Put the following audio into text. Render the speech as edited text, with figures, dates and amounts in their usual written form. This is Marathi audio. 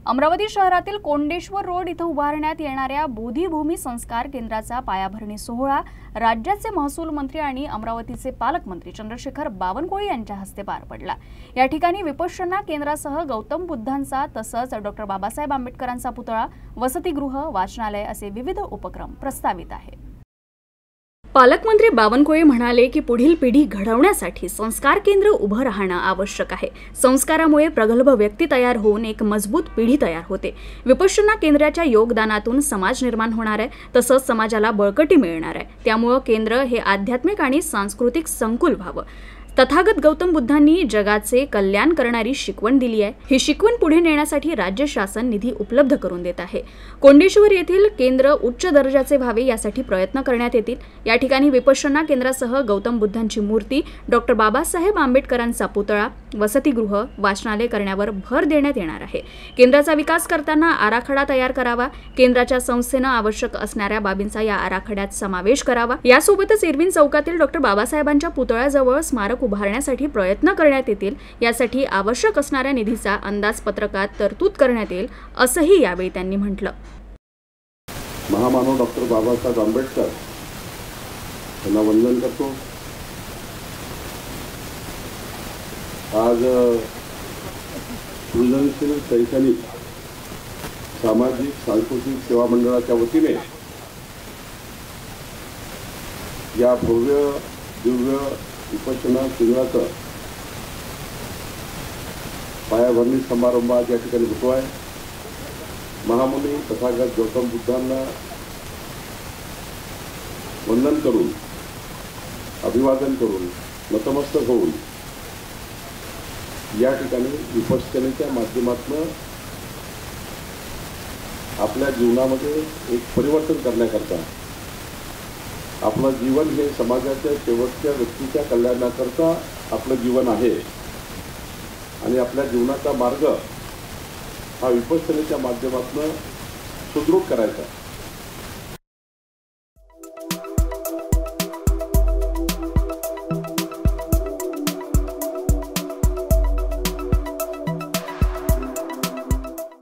अमरावती शहरातील कोंडेश्वर रोड इथं उभारण्यात येणाऱ्या बोधिभूमी संस्कार केंद्राचा पायाभरणी सोहळा राज्याचे महसूल मंत्री आणि अमरावतीचे पालकमंत्री चंद्रशेखर बावनकुळे यांच्या हस्ते पार पडला। या ठिकाणी विपश्यना केंद्रासह गौतम बुद्धांचा तसंच डॉ. बाबासाहेब आंबेडकरांचा पुतळा, वसतिगृह, वाचनालय असे विविध उपक्रम प्रस्तावित आहेत। पालकमंत्री बावनकुळे म्हणाले की पुढील पिढी घडवण्यासाठी संस्कार केंद्र उभं राहणं आवश्यक आहे। संस्कारामुळे प्रगल्भ व्यक्ती तयार होऊन एक मजबूत पिढी तयार होते। विपश्यना केंद्राच्या योगदानातून समाज निर्माण होणार आहे, तसंच समाजाला बळकटी मिळणार आहे। त्यामुळे केंद्र हे आध्यात्मिक आणि सांस्कृतिक संकुल व्हावं। तथागत गौतम बुद्धांनी जगाचे कल्याण करणारी शिकवण दिली आहे। ही शिकवण पुढे नेण्यासाठी राज्य शासन निधी उपलब्ध करून देत आहे। कोंडेश्वर येथील केंद्र उच्च दर्जाचे व्हावे यासाठी प्रयत्न करण्यात येतील। या ठिकाणी विपश्यना केंद्रासह गौतम बुद्धांची मूर्ती, डॉ. बाबासाहेब आंबेडकरांचा पुतळा, वसतिगृह, वाचनालय करण्यावर भर देण्यात येणार आहे। केंद्राचा विकास करताना आराखडा तयार करावा। केंद्राच्या संस्थेनं आवश्यक असणाऱ्या बाबींचा या आराखड्यात समावेश करावा। यासोबतच इरविन चौकातील डॉ. बाबासाहेबांच्या पुतळ्याजवळ स्मारक उभारण्यासाठी प्रयत्न करण्यात येतील। यासाठी आवश्यक असणाऱ्या निधीचा अंदाजपत्रकात तरतूद करण्यात येईल, असंही यावेळी त्यांनी म्हटलं। महामानव डॉक्टर बाबासाहेब आंबेडकर यांना वंदन करतो। आज सृजनशील शैक्षणिक सामाजिक सांस्कृतिक सेवा मंडळाच्या वतीने या भव्य दिव्य विपश्यना केंद्राचा पायाभरणी समारंभ आज या ठिकाणी होतो आहे। महामुनी तथागत गौतम बुद्धांना वंदन करून, अभिवादन करून, नतमस्तक होऊन या ठिकाणी विपश्यनेच्या माध्यमातून आपल्या जीवनामध्ये एक परिवर्तन करण्याकरता, आपलं जीवन हे समाजाच्या शेवटच्या व्यक्तीच्या कल्याणाकरता आपलं जीवन आहे आणि आपल्या जीवनाचा मार्ग हा विपश्यनेच्या माध्यमातून सुदृढ करायचा।